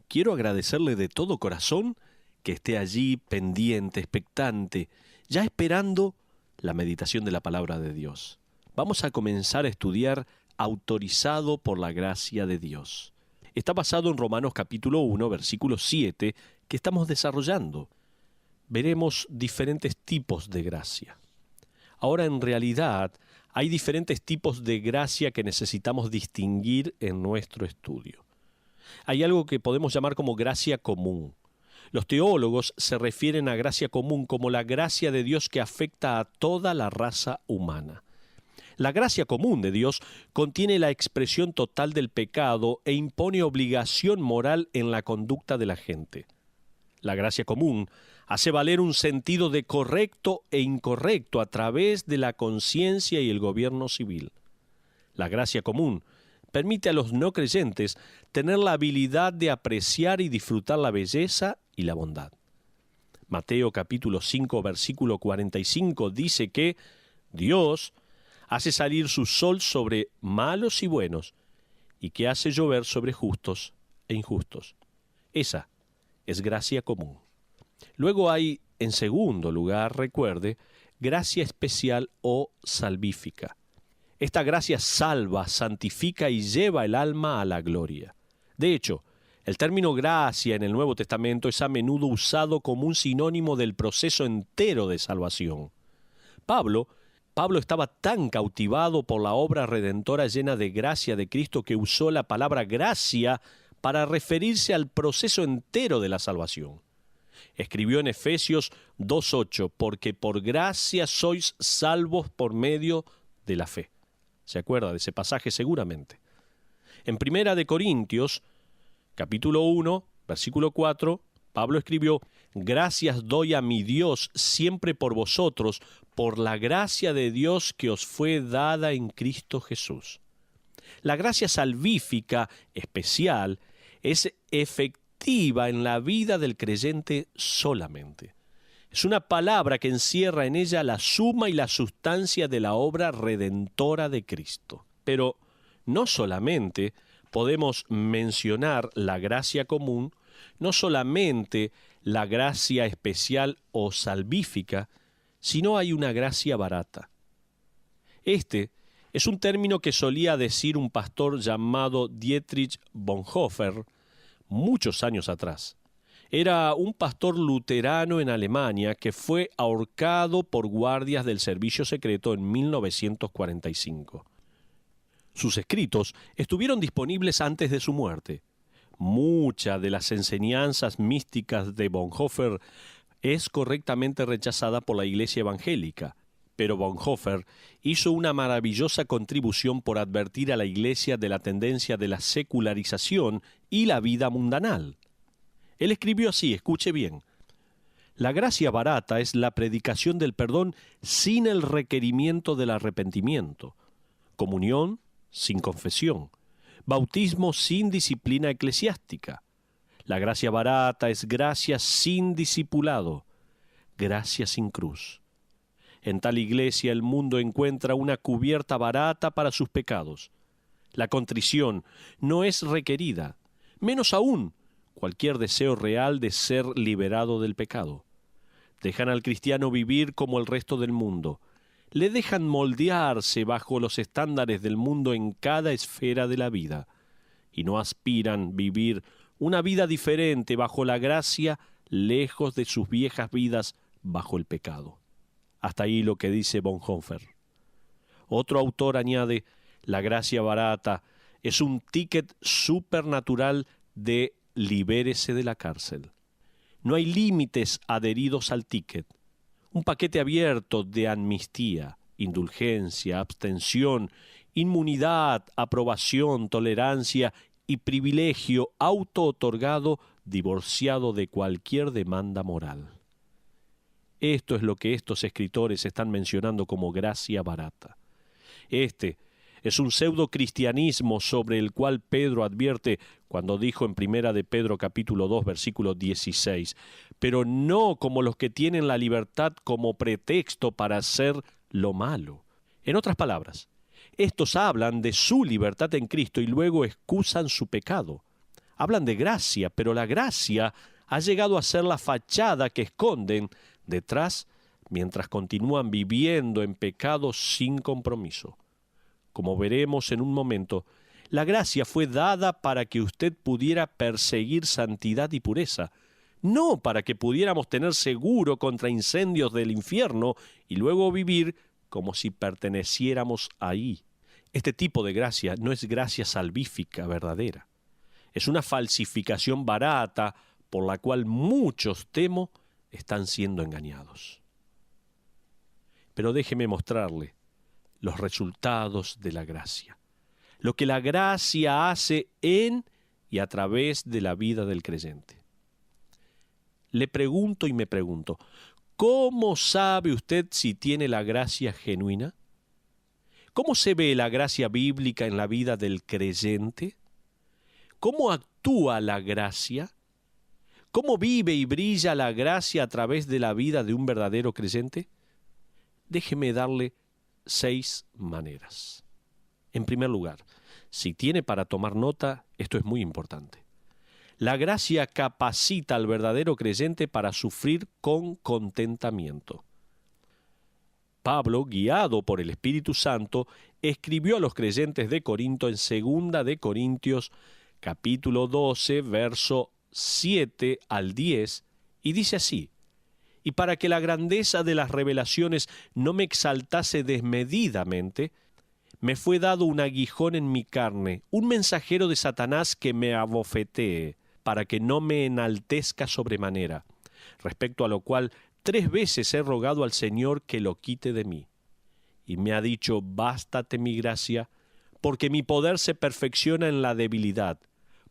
quiero agradecerle de todo corazón que esté allí pendiente, expectante, ya esperando la meditación de la palabra de Dios. Vamos a comenzar a estudiar autorizado por la gracia de Dios. Está basado en Romanos capítulo 1, versículo 7, que estamos desarrollando. Veremos diferentes tipos de gracia. Ahora, en realidad, hay diferentes tipos de gracia que necesitamos distinguir en nuestro estudio. Hay algo que podemos llamar como gracia común. Los teólogos se refieren a gracia común como la gracia de Dios que afecta a toda la raza humana. La gracia común de Dios contiene la expresión total del pecado e impone obligación moral en la conducta de la gente. La gracia común hace valer un sentido de correcto e incorrecto a través de la conciencia y el gobierno civil. La gracia común permite a los no creyentes tener la habilidad de apreciar y disfrutar la belleza y la bondad. Mateo capítulo 5, versículo 45 dice que Dios hace salir su sol sobre malos y buenos, y que hace llover sobre justos e injustos. Esa es gracia común. Luego hay, en segundo lugar, recuerde, gracia especial o salvífica. Esta gracia salva, santifica y lleva el alma a la gloria. De hecho, el término gracia en el Nuevo Testamento es a menudo usado como un sinónimo del proceso entero de salvación. Pablo estaba tan cautivado por la obra redentora llena de gracia de Cristo que usó la palabra gracia para referirse al proceso entero de la salvación. Escribió en Efesios 2:8, porque por gracia sois salvos por medio de la fe. ¿Se acuerda de ese pasaje seguramente? En Primera de Corintios, capítulo 1, versículo 4, Pablo escribió: gracias doy a mi Dios siempre por vosotros, por la gracia de Dios que os fue dada en Cristo Jesús. La gracia salvífica especial es efectiva en la vida del creyente solamente. Es una palabra que encierra en ella la suma y la sustancia de la obra redentora de Cristo. Pero no solamente podemos mencionar la gracia común, no solamente la gracia especial o salvífica, sino hay una gracia barata. Este es un término que solía decir un pastor llamado Dietrich Bonhoeffer muchos años atrás. Era un pastor luterano en Alemania que fue ahorcado por guardias del servicio secreto en 1945. Sus escritos estuvieron disponibles antes de su muerte. Muchas de las enseñanzas místicas de Bonhoeffer es correctamente rechazada por la Iglesia evangélica, pero Bonhoeffer hizo una maravillosa contribución por advertir a la Iglesia de la tendencia de la secularización y la vida mundanal. Él escribió así, escuche bien: la gracia barata es la predicación del perdón sin el requerimiento del arrepentimiento, comunión sin confesión, bautismo sin disciplina eclesiástica. La gracia barata es gracia sin discipulado, gracia sin cruz. En tal iglesia el mundo encuentra una cubierta barata para sus pecados. La contrición no es requerida, menos aún cualquier deseo real de ser liberado del pecado. Dejan al cristiano vivir como el resto del mundo. Le dejan moldearse bajo los estándares del mundo en cada esfera de la vida, y no aspiran vivir una vida diferente bajo la gracia, lejos de sus viejas vidas bajo el pecado. Hasta ahí lo que dice Bonhoeffer. Otro autor añade: la gracia barata es un ticket supernatural de libérese de la cárcel. No hay límites adheridos al ticket. Un paquete abierto de amnistía, indulgencia, abstención, inmunidad, aprobación, tolerancia y privilegio auto-otorgado, divorciado de cualquier demanda moral. Esto es lo que estos escritores están mencionando como gracia barata. Este es un pseudo-cristianismo sobre el cual Pedro advierte cuando dijo en Primera de Pedro capítulo 2 versículo 16, pero no como los que tienen la libertad como pretexto para hacer lo malo. En otras palabras, estos hablan de su libertad en Cristo y luego excusan su pecado. Hablan de gracia, pero la gracia ha llegado a ser la fachada que esconden detrás mientras continúan viviendo en pecado sin compromiso. Como veremos en un momento, la gracia fue dada para que usted pudiera perseguir santidad y pureza, no para que pudiéramos tener seguro contra incendios del infierno y luego vivir como si perteneciéramos ahí. Este tipo de gracia no es gracia salvífica verdadera. Es una falsificación barata por la cual muchos, temo, están siendo engañados. Pero déjeme mostrarle los resultados de la gracia, lo que la gracia hace en y a través de la vida del creyente. Le pregunto y me pregunto, ¿cómo sabe usted si tiene la gracia genuina? ¿Cómo se ve la gracia bíblica en la vida del creyente? ¿Cómo actúa la gracia? ¿Cómo vive y brilla la gracia a través de la vida de un verdadero creyente? Déjeme darle 6 maneras. En primer lugar, si tiene para tomar nota, esto es muy importante. La gracia capacita al verdadero creyente para sufrir con contentamiento. Pablo, guiado por el Espíritu Santo, escribió a los creyentes de Corinto en 2 de Corintios, capítulo 12, verso 7 al 10, y dice así: y para que la grandeza de las revelaciones no me exaltase desmedidamente, me fue dado un aguijón en mi carne, un mensajero de Satanás que me abofetee, para que no me enaltezca sobremanera, respecto a lo cual 3 veces he rogado al Señor que lo quite de mí. Y me ha dicho: bástate mi gracia, porque mi poder se perfecciona en la debilidad.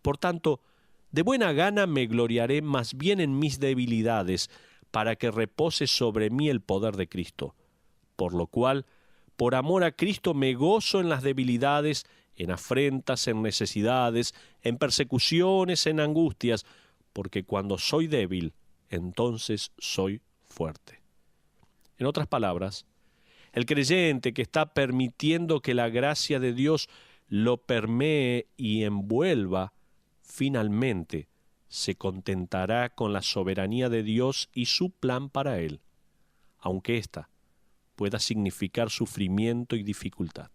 Por tanto, de buena gana me gloriaré más bien en mis debilidades, para que repose sobre mí el poder de Cristo. Por lo cual, por amor a Cristo me gozo en las debilidades, en afrentas, en necesidades, en persecuciones, en angustias, porque cuando soy débil, entonces soy fuerte. En otras palabras, el creyente que está permitiendo que la gracia de Dios lo permee y envuelva, finalmente se contentará con la soberanía de Dios y su plan para él, aunque ésta pueda significar sufrimiento y dificultad.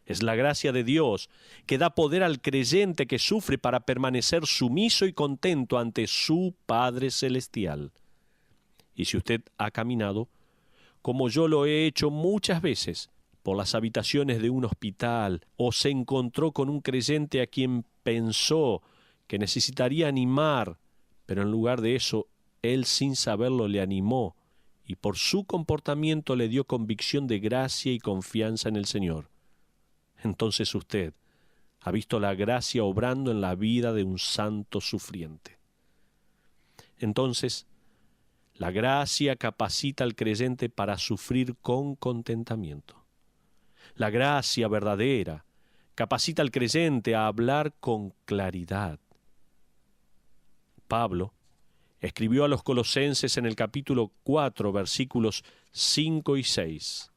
Es la gracia de Dios que da poder al creyente que sufre para permanecer sumiso y contento ante su Padre Celestial. Y si usted ha caminado, como yo lo he hecho muchas veces, por las habitaciones de un hospital, o se encontró con un creyente a quien pensó que necesitaría animar, pero en lugar de eso, él sin saberlo le animó, y por su comportamiento le dio convicción de gracia y confianza en el Señor. Entonces usted ha visto la gracia obrando en la vida de un santo sufriente. Entonces, la gracia capacita al creyente para sufrir con contentamiento. La gracia verdadera capacita al creyente a hablar con claridad. Pablo escribió a los Colosenses en el capítulo 4, versículos 5 y 6.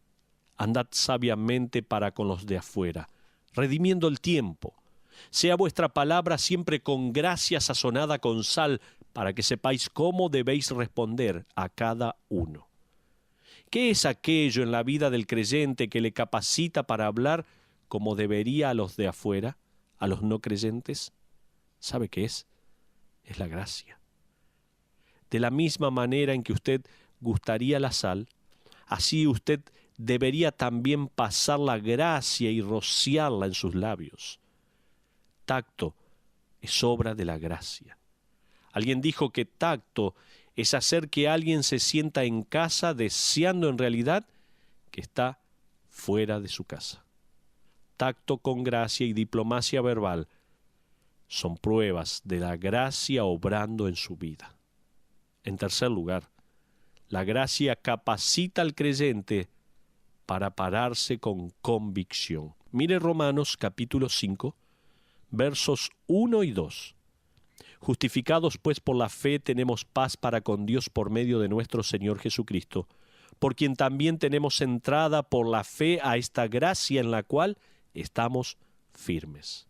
Andad sabiamente para con los de afuera, redimiendo el tiempo. Sea vuestra palabra siempre con gracia sazonada con sal, para que sepáis cómo debéis responder a cada uno. ¿Qué es aquello en la vida del creyente que le capacita para hablar como debería a los de afuera, a los no creyentes? ¿Sabe qué es? Es la gracia. De la misma manera en que usted gustaría la sal, así usted debería también pasar la gracia y rociarla en sus labios. Tacto es obra de la gracia. Alguien dijo que tacto es hacer que alguien se sienta en casa deseando en realidad que está fuera de su casa. Tacto con gracia y diplomacia verbal son pruebas de la gracia obrando en su vida. En tercer lugar, la gracia capacita al creyente para pararse con convicción. Mire Romanos capítulo 5, versos 1 y 2. Justificados pues por la fe tenemos paz para con Dios por medio de nuestro Señor Jesucristo, por quien también tenemos entrada por la fe a esta gracia en la cual estamos firmes.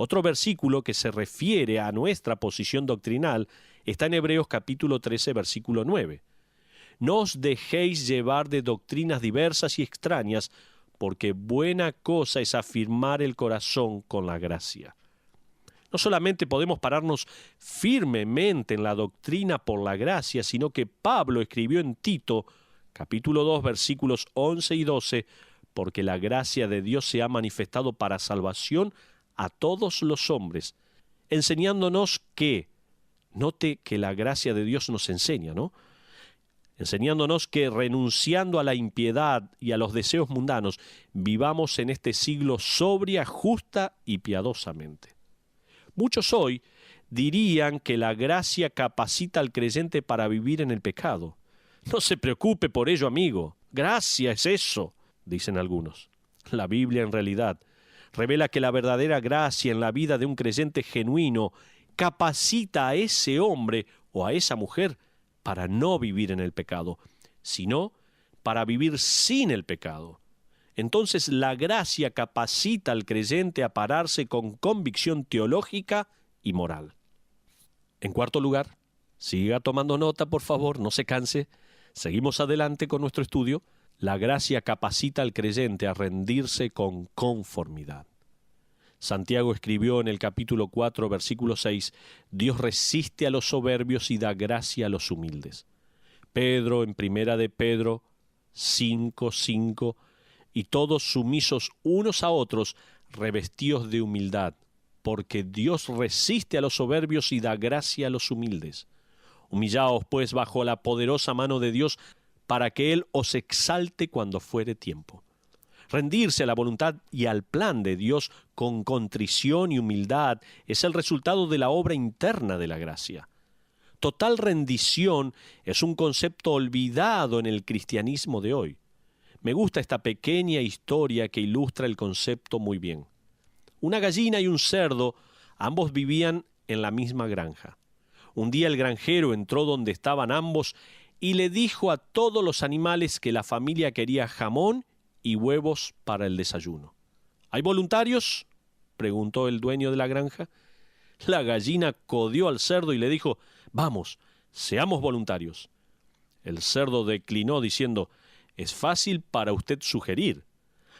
Otro versículo que se refiere a nuestra posición doctrinal está en Hebreos capítulo 13, versículo 9. No os dejéis llevar de doctrinas diversas y extrañas, porque buena cosa es afirmar el corazón con la gracia. No solamente podemos pararnos firmemente en la doctrina por la gracia, sino que Pablo escribió en Tito, capítulo 2, versículos 11 y 12, porque la gracia de Dios se ha manifestado para salvación a todos los hombres, enseñándonos que, note que la gracia de Dios nos enseña, ¿no? Enseñándonos que renunciando a la impiedad y a los deseos mundanos, vivamos en este siglo sobria, justa y piadosamente. Muchos hoy dirían que la gracia capacita al creyente para vivir en el pecado. No se preocupe por ello, amigo. Gracia es eso, dicen algunos. La Biblia en realidad revela que la verdadera gracia en la vida de un creyente genuino capacita a ese hombre o a esa mujer para no vivir en el pecado, sino para vivir sin el pecado. Entonces la gracia capacita al creyente a pararse con convicción teológica y moral. En cuarto lugar, siga tomando nota, por favor, no se canse. Seguimos adelante con nuestro estudio. La gracia capacita al creyente a rendirse con conformidad. Santiago escribió en el capítulo 4, versículo 6, Dios resiste a los soberbios y da gracia a los humildes. Pedro, en primera de Pedro 5:5, y todos sumisos unos a otros, revestidos de humildad, porque Dios resiste a los soberbios y da gracia a los humildes. Humillaos, pues, bajo la poderosa mano de Dios, para que Él os exalte cuando fuere tiempo. Rendirse a la voluntad y al plan de Dios con contrición y humildad es el resultado de la obra interna de la gracia. Total rendición es un concepto olvidado en el cristianismo de hoy. Me gusta esta pequeña historia que ilustra el concepto muy bien. Una gallina y un cerdo, ambos vivían en la misma granja. Un día el granjero entró donde estaban ambos y le dijo a todos los animales que la familia quería jamón y huevos para el desayuno. ¿Hay voluntarios?, preguntó el dueño de la granja. La gallina codió al cerdo y le dijo, «Vamos, seamos voluntarios». El cerdo declinó diciendo, «Es fácil para usted sugerir.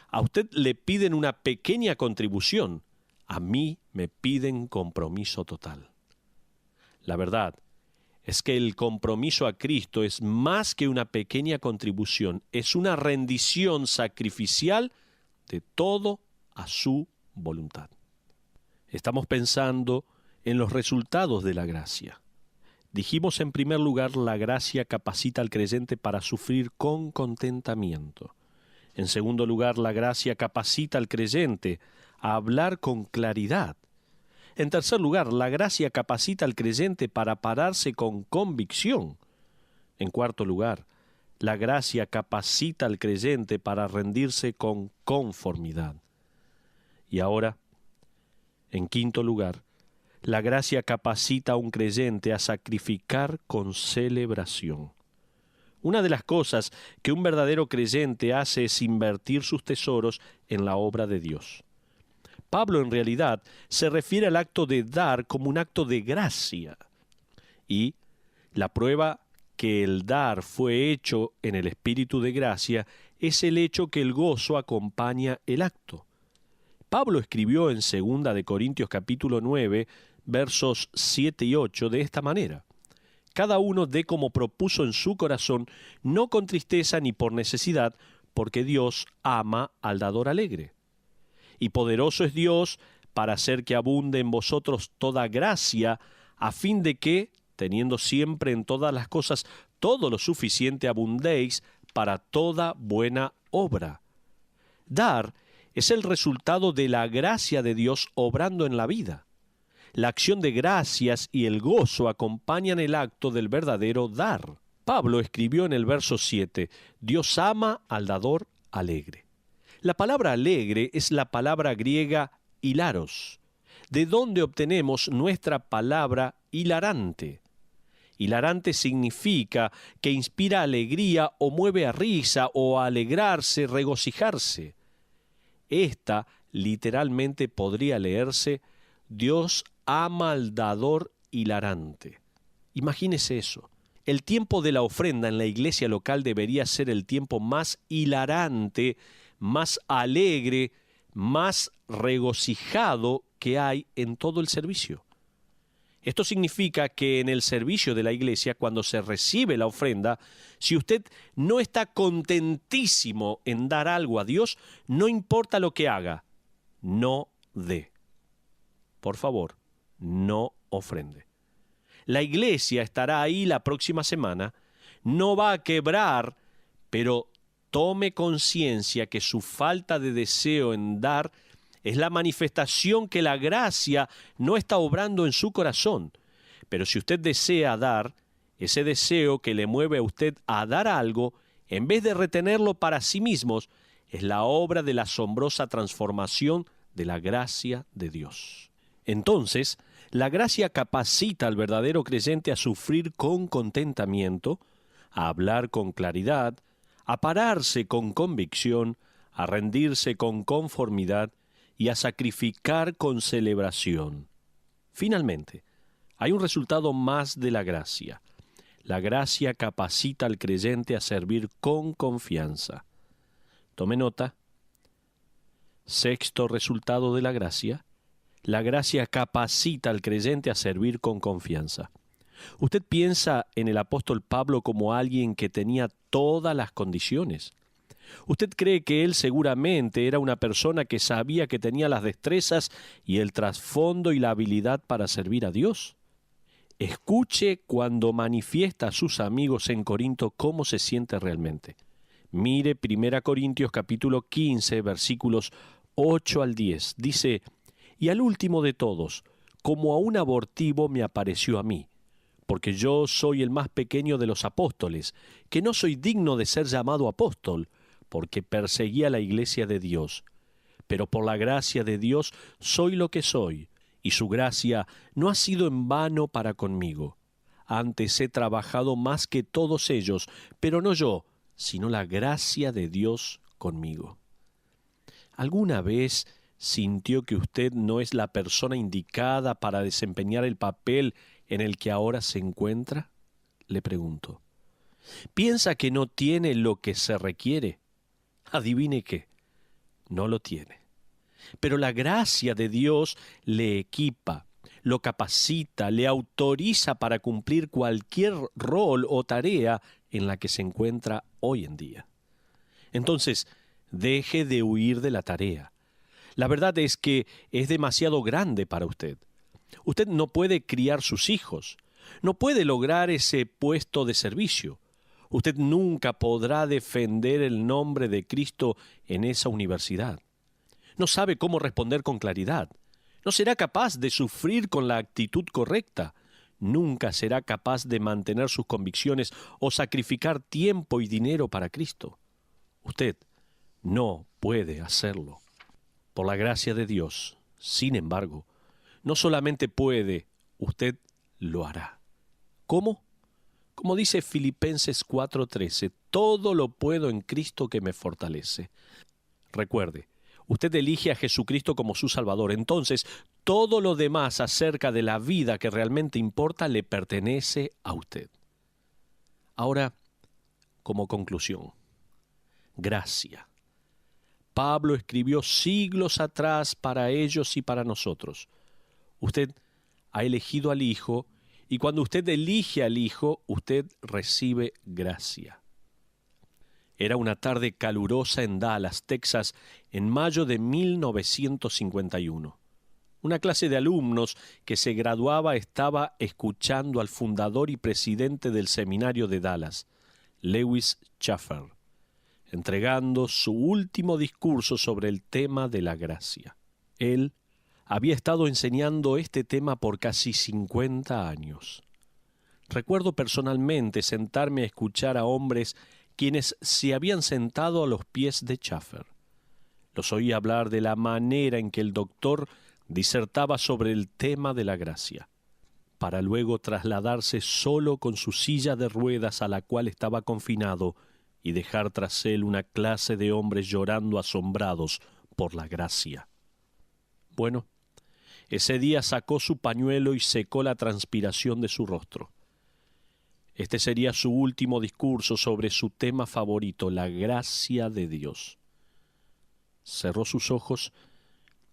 A usted le piden una pequeña contribución. A mí me piden compromiso total». La verdad es que el compromiso a Cristo es más que una pequeña contribución, es una rendición sacrificial de todo a su voluntad. Estamos pensando en los resultados de la gracia. Dijimos en primer lugar, la gracia capacita al creyente para sufrir con contentamiento. En segundo lugar, la gracia capacita al creyente a hablar con claridad. En tercer lugar, la gracia capacita al creyente para pararse con convicción. En cuarto lugar, la gracia capacita al creyente para rendirse con conformidad. Y ahora, en quinto lugar, la gracia capacita a un creyente a sacrificar con celebración. Una de las cosas que un verdadero creyente hace es invertir sus tesoros en la obra de Dios. Pablo en realidad se refiere al acto de dar como un acto de gracia. Y la prueba que el dar fue hecho en el espíritu de gracia es el hecho que el gozo acompaña el acto. Pablo escribió en 2 de Corintios capítulo 9, versos 7 y 8 de esta manera. Cada uno dé como propuso en su corazón, no con tristeza ni por necesidad, porque Dios ama al dador alegre. Y poderoso es Dios para hacer que abunde en vosotros toda gracia, a fin de que, teniendo siempre en todas las cosas todo lo suficiente, abundéis para toda buena obra. Dar es el resultado de la gracia de Dios obrando en la vida. La acción de gracias y el gozo acompañan el acto del verdadero dar. Pablo escribió en el verso 7, Dios ama al dador alegre. La palabra alegre es la palabra griega hilaros, de donde obtenemos nuestra palabra hilarante. Hilarante significa que inspira alegría o mueve a risa o a alegrarse, regocijarse. Esta literalmente podría leerse Dios ama al dador hilarante. Imagínese eso. El tiempo de la ofrenda en la iglesia local debería ser el tiempo más hilarante, más alegre, más regocijado que hay en todo el servicio. Esto significa que en el servicio de la iglesia, cuando se recibe la ofrenda, si usted no está contentísimo en dar algo a Dios, no importa lo que haga, no dé. Por favor, no ofrende. La iglesia estará ahí la próxima semana, no va a quebrar, pero tome conciencia que su falta de deseo en dar es la manifestación que la gracia no está obrando en su corazón. Pero si usted desea dar, ese deseo que le mueve a usted a dar algo, en vez de retenerlo para sí mismos, es la obra de la asombrosa transformación de la gracia de Dios. Entonces, la gracia capacita al verdadero creyente a sufrir con contentamiento, a hablar con claridad, a pararse con convicción, a rendirse con conformidad y a sacrificar con celebración. Finalmente, hay un resultado más de la gracia. La gracia capacita al creyente a servir con confianza. Tome nota. Sexto resultado de la gracia capacita al creyente a servir con confianza. Usted piensa en el apóstol Pablo como alguien que tenía todas las condiciones. Usted cree que él seguramente era una persona que sabía que tenía las destrezas y el trasfondo y la habilidad para servir a Dios. Escuche cuando manifiesta a sus amigos en Corinto cómo se siente realmente. Mire 1 Corintios capítulo 15, versículos 8 al 10. Dice: «Y al último de todos, como a un abortivo me apareció a mí, porque yo soy el más pequeño de los apóstoles, que no soy digno de ser llamado apóstol, porque perseguía la iglesia de Dios. Pero por la gracia de Dios soy lo que soy, y su gracia no ha sido en vano para conmigo. Antes he trabajado más que todos ellos, pero no yo, sino la gracia de Dios conmigo». ¿Alguna vez sintió que usted no es la persona indicada para desempeñar el papel en el que ahora se encuentra? Le pregunto. ¿Piensa que no tiene lo que se requiere? Adivine qué, no lo tiene. Pero la gracia de Dios le equipa, lo capacita, le autoriza para cumplir cualquier rol o tarea en la que se encuentra hoy en día. Entonces, deje de huir de la tarea. La verdad es que es demasiado grande para usted. Usted no puede criar sus hijos, no puede lograr ese puesto de servicio. Usted nunca podrá defender el nombre de Cristo en esa universidad. No sabe cómo responder con claridad. No será capaz de sufrir con la actitud correcta. Nunca será capaz de mantener sus convicciones o sacrificar tiempo y dinero para Cristo. Usted no puede hacerlo. Por la gracia de Dios, sin embargo, no solamente puede, usted lo hará. ¿Cómo? Como dice Filipenses 4:13, todo lo puedo en Cristo que me fortalece. Recuerde, usted elige a Jesucristo como su Salvador, entonces todo lo demás acerca de la vida que realmente importa le pertenece a usted. Ahora, como conclusión, gracia. Pablo escribió siglos atrás para ellos y para nosotros. Usted ha elegido al Hijo, y cuando usted elige al Hijo, usted recibe gracia. Era una tarde calurosa en Dallas, Texas, en mayo de 1951. Una clase de alumnos que se graduaba estaba escuchando al fundador y presidente del seminario de Dallas, Lewis Chafer, entregando su último discurso sobre el tema de la gracia. Él había estado enseñando este tema por casi 50 años. Recuerdo personalmente sentarme a escuchar a hombres quienes se habían sentado a los pies de Chafer. Los oí hablar de la manera en que el doctor disertaba sobre el tema de la gracia, para luego trasladarse solo con su silla de ruedas a la cual estaba confinado y dejar tras él una clase de hombres llorando asombrados por la gracia. Bueno, Ese día sacó su pañuelo y secó la transpiración de su rostro. Este sería su último discurso sobre su tema favorito, la gracia de Dios. Cerró sus ojos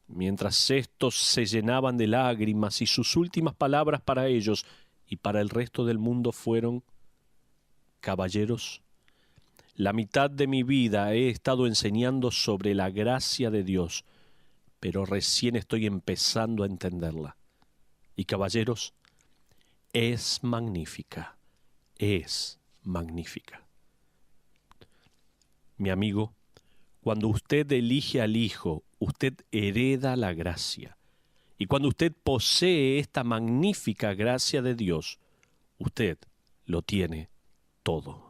mientras estos se llenaban de lágrimas, y sus últimas palabras para ellos y para el resto del mundo fueron: caballeros, la mitad de mi vida he estado enseñando sobre la gracia de Dios, pero recién estoy empezando a entenderla. Y caballeros, es magnífica, es magnífica. Mi amigo, cuando usted elige al Hijo, usted hereda la gracia. Y cuando usted posee esta magnífica gracia de Dios, usted lo tiene todo.